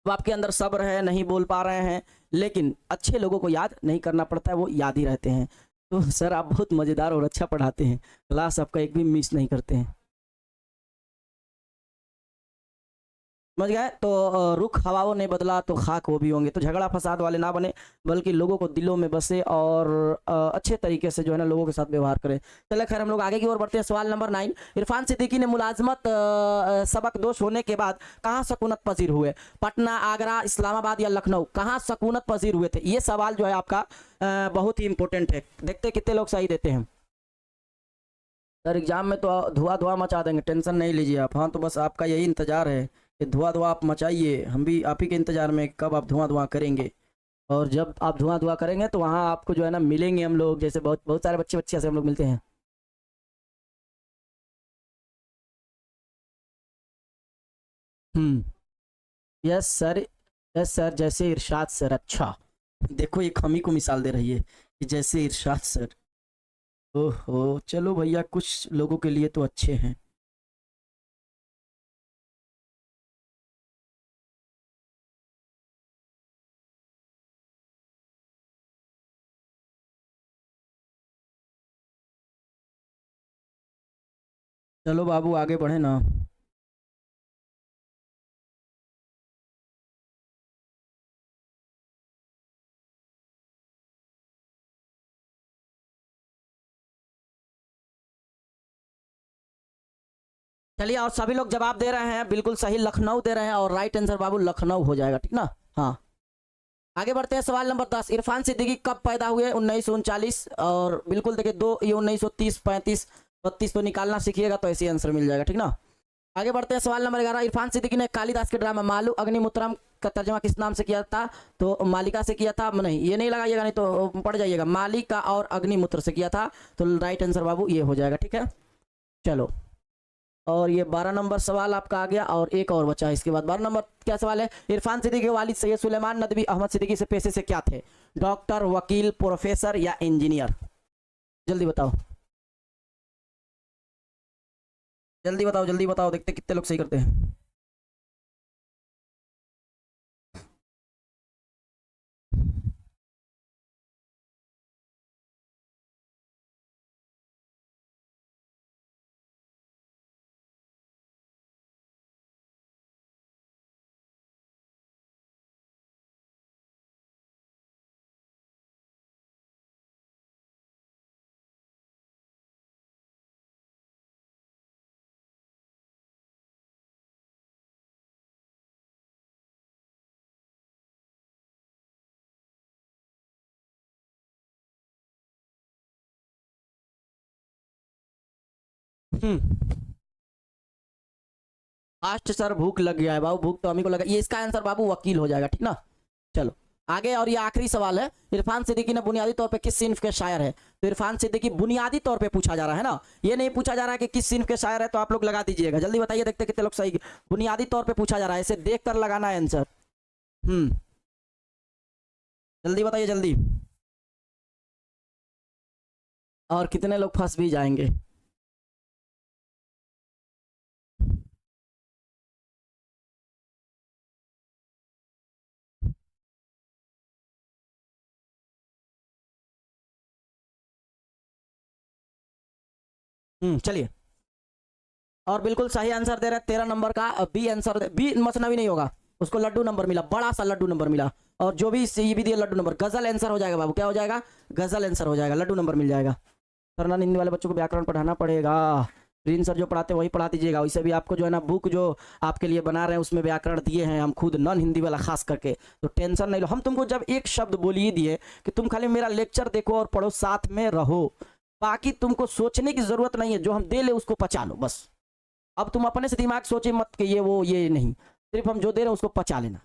Speaker 1: वो आपके अंदर सब्र है, नहीं बोल पा रहे हैं, लेकिन अच्छे लोगों को याद नहीं करना पड़ता है, वो याद ही रहते हैं। तो सर आप बहुत मज़ेदार और अच्छा पढ़ाते हैं, क्लास आपका एक भी मिस नहीं करते हैं, समझ गए। तो रुख हवाओं ने बदला तो खाक वो भी होंगे। तो झगड़ा फसाद वाले ना बने, बल्कि लोगों को दिलों में बसे और अच्छे तरीके से जो है ना लोगों के साथ व्यवहार करें। चले खैर हम लोग आगे की ओर बढ़ते हैं। सवाल नंबर 9, इरफान सिद्दीकी ने मुलाजमत सबक दोष होने के बाद कहाँ सकूनत पजीर हुए, पटना, आगरा, इस्लामाबाद या लखनऊ, कहाँ सकूनत पजीर हुए थे। ये सवाल जो है आपका बहुत ही इंपॉर्टेंट है। देखते कितने लोग सही देते हैं। सर एग्जाम में तो धुआं धुआं मचा देंगे, टेंशन नहीं लीजिए आप। हाँ तो बस आपका यही इंतजार है कि धुआं धुआं आप मचाइए, हम भी आप ही के इंतजार में कब आप धुआं धुआं करेंगे। और जब आप धुआं धुआं करेंगे तो वहाँ आपको जो है ना मिलेंगे हम लोग, जैसे बहुत बहुत सारे बच्चे बच्चे से हम लोग मिलते हैं। हम्म, यस सर, यस सर, जैसे इरशाद सर। अच्छा देखो एक हम ही को मिसाल दे रही है कि जैसे इरशाद सर। ओहो चलो भैया, कुछ लोगों के लिए तो अच्छे हैं। चलो बाबू आगे बढ़े ना। चलिए, और सभी लोग जवाब दे रहे हैं बिल्कुल सही, लखनऊ दे रहे हैं, और राइट आंसर बाबू लखनऊ हो जाएगा, ठीक ना। हाँ आगे बढ़ते हैं। सवाल नंबर 10, इरफान सिद्दीकी कब पैदा हुए, 1939, और बिल्कुल देखिए दो ये 1930, 35, 32 तो निकालना सीखिएगा तो ऐसे आंसर मिल जाएगा, ठीक ना। आगे बढ़ते हैं। सवाल नंबर 11, इरफान सिद्दीकी ने कालिदास के ड्रामा मालू अग्निमुत्रम का तर्जमा किस नाम से किया था, तो मालिका से किया था, नहीं ये नहीं लगाइएगा नहीं तो पड़ जाइएगा, मालिका और अग्निमुत्र से किया था, तो राइट आंसर बाबू ये हो जाएगा, ठीक है। चलो, और ये 12 नंबर सवाल आपका आ गया, और एक और बचा है इसके बाद। 12 नंबर क्या सवाल है, इरफान सिद्दीकी के वालिद सैयद सुलेमान नदवी अहमद सिद्दीकी से पेशे से क्या थे, डॉक्टर, वकील, प्रोफेसर या इंजीनियर, जल्दी बताओ, जल्दी बताओ, जल्दी बताओ, देखते कितने लोग सही करते हैं। फास्ट सर, भूख लग गया है बाबू, भूख तो हमें को लगा, ये इसका आंसर बाबू वकील हो जाएगा, ठीक ना। चलो आगे, और ये आखिरी सवाल है, इरफान सिद्दीकी ने बुनियादी तौर पे किस सिन्फ के शायर है, तो इरफान सिद्दीकी बुनियादी तौर पे पूछा जा रहा है ना, ये नहीं पूछा जा रहा है कि किस सिन्फ के शायर है, तो आप लोग लगा दीजिएगा, जल्दी बताइए, देखते कितने लोग सही। बुनियादी तौर पे पूछा जा रहा है, इसे देख कर लगाना है आंसर। जल्दी बताइए जल्दी, और कितने लोग फंस भी जाएंगे। चलिए, और बिल्कुल सही आंसर दे रहे हैं 13 नंबर का बी आंसर, बी मसनवी नहीं होगा, उसको लड्डू नंबर मिला, बड़ा सा लड्डू नंबर मिला, और जो भी सी भी दिया लड्डू नंबर, गजल आंसर हो जाएगा बाबू, क्या हो जाएगा, गजल आंसर हो जाएगा, लड्डू नंबर मिल जाएगा। सर नॉन हिंदी वाले बच्चों को व्याकरण पढ़ाना पड़ेगा। ग्रीन सर जो पढ़ाते हैं वही पढ़ा दीजिएगा। वैसे भी आपको जो है ना बुक जो आपके लिए बना रहे हैं उसमें व्याकरण दिए हैं हम खुद, नॉन हिंदी वाला खास करके, तो टेंशन नहीं लो। हम तुमको जब एक शब्द बोल ही दिए कि तुम खाली मेरा लेक्चर देखो और पढ़ो, साथ में रहो, बाकी तुमको सोचने की जरूरत नहीं है, जो हम दे ले उसको पचा लो बस। अब तुम अपने से दिमाग सोचे मत कि ये वो ये नहीं, सिर्फ हम जो दे रहे हैं उसको पचा लेना।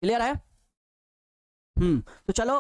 Speaker 1: क्लियर है? तो चलो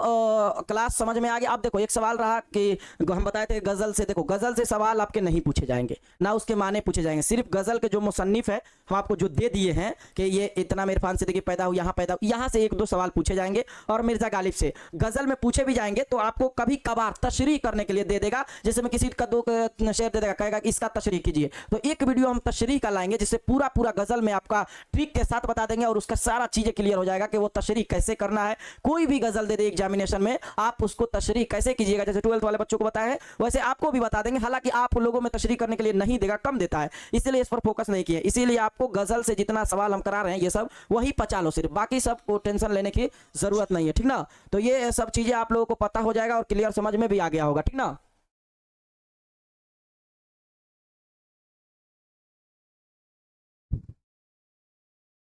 Speaker 1: क्लास समझ में आ गया। अब देखो एक सवाल रहा कि हम बताए थे गजल से, देखो गजल से सवाल आपके नहीं पूछे जाएंगे, ना उसके माने पूछे जाएंगे, सिर्फ गजल के जो मुसन्निफ है हम आपको जो दे दिए हैं कि ये इतना मेरे फान सिद्दीकी पैदा हो, यहाँ पैदा हो, यहाँ से एक दो सवाल पूछे जाएंगे, और मिर्जा गालिब से गजल में पूछे भी जाएंगे तो आपको कभी कभार तशरीह करने के लिए दे देगा, जैसे मैं किसी का दो शेर दे देगा, कहेगा कि इसका तशरीह कीजिए, तो एक वीडियो हम तशरीह का लाएंगे जिससे पूरा पूरा गजल में आपका ट्रिक के साथ बता देंगे और उसका सारा चीजें क्लियर हो जाएगा कि वो तशरीह कैसे करना है। कोई भी गजल दे दे एग्जामिनेशन में, आप उसको तशरीह कैसे कीजिएगा, जैसे 12th वाले बच्चों को बताए हैं वैसे आपको भी बता देंगे। हालांकि आप लोगों में तशरीह करने के लिए नहीं देगा, कम देता है, इसलिए इस पर फोकस नहीं किया। इसीलिए आपको गजल से जितना सवाल हम करा रहे हैं ये सब वही पचा लो सिर्फ, बाकी सब को टेंशन लेने की जरूरत नहीं है, ठीक ना। तो ये सब चीजें आप लोगों को पता हो जाएगा और क्लियर समझ में भी आ गया होगा, ठीक ना।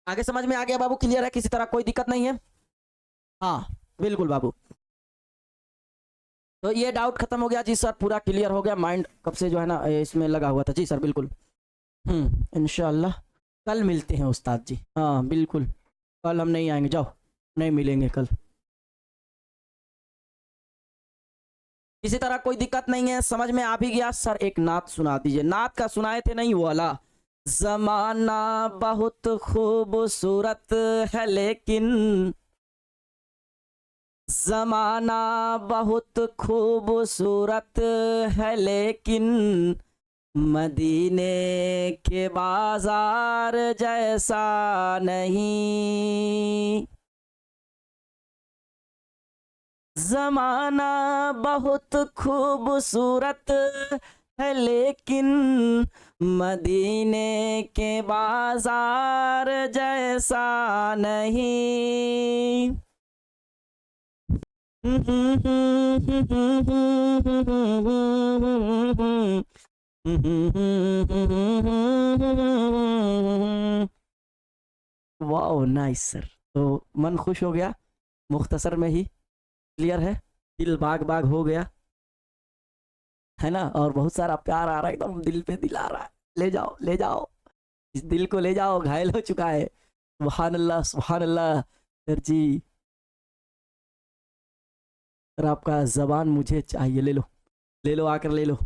Speaker 1: आगे समझ में आ गया बाबू? क्लियर है? किसी तरह कोई दिक्कत नहीं है? हाँ बिल्कुल बाबू। तो ये डाउट खत्म हो गया जी सर, पूरा क्लियर हो गया, माइंड कब से जो है ना इसमें लगा हुआ था जी सर, बिल्कुल। इंशाल्लाह कल मिलते हैं उस्ताद जी। हाँ बिल्कुल, कल हम नहीं आएंगे, जाओ नहीं मिलेंगे कल। किसी तरह कोई दिक्कत नहीं है, समझ में आ भी गया? सर एक नात सुना दीजिए। नात का सुनाए थे नहीं वो वाला, जमाना बहुत खूबसूरत है लेकिन, जमाना बहुत खूबसूरत है लेकिन, मदीने के बाजार जैसा नहीं। जमाना बहुत खूबसूरत है लेकिन, मदीने के बाजार जैसा नहीं। वाओ नाइस सर, तो मन खुश हो गया, मुख्तसर में ही क्लियर है, दिल बाग बाग हो गया है ना, और बहुत सारा प्यार आ रहा है, एकदम दिल पे दिल आ रहा है। ले जाओ ले जाओ, इस दिल को ले जाओ, घायल हो चुका है। सुभान अल्लाह सुभान अल्लाह। सर जी सर आपका जबान मुझे चाहिए, ले लो आकर ले लो।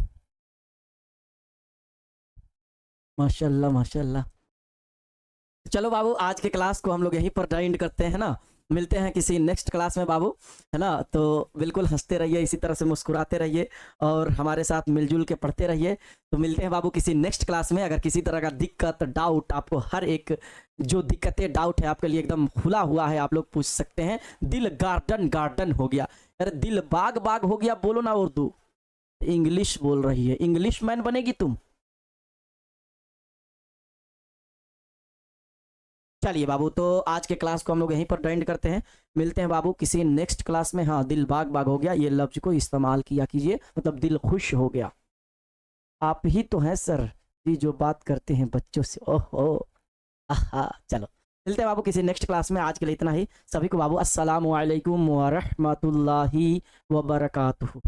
Speaker 1: माशाल्लाह माशाल्लाह। चलो बाबू आज के क्लास को हम लोग यहीं पर एंड करते हैं ना, मिलते हैं किसी नेक्स्ट क्लास में बाबू, है ना। तो बिल्कुल हंसते रहिए, इसी तरह से मुस्कुराते रहिए और हमारे साथ मिलजुल के पढ़ते रहिए। तो मिलते हैं बाबू किसी नेक्स्ट क्लास में। अगर किसी तरह का दिक्कत डाउट, आपको हर एक जो दिक्कतें डाउट है आपके लिए एकदम खुला हुआ है, आप लोग पूछ सकते हैं। दिल गार्डन गार्डन हो गया, अरे दिल बाग बाग हो गया, बोलो ना उर्दू, इंग्लिश बोल रही है, इंग्लिश मैन बनेगी तुम। चलिए बाबू, तो आज के क्लास को हम लोग यहीं पर एंड करते हैं। मिलते हैं बाबू किसी नेक्स्ट क्लास में। हाँ दिल बाग बाग हो गया, ये लफ्ज को इस्तेमाल किया कीजिए, मतलब दिल खुश हो गया। आप ही तो हैं सर जी जो बात करते हैं बच्चों से, ओहो आहा। चलो मिलते हैं बाबू किसी नेक्स्ट क्लास में, आज के लिए इतना ही। सभी को बाबू अस्सलामु अलैकुम व रहमतुल्लाहि व बरकातुहू।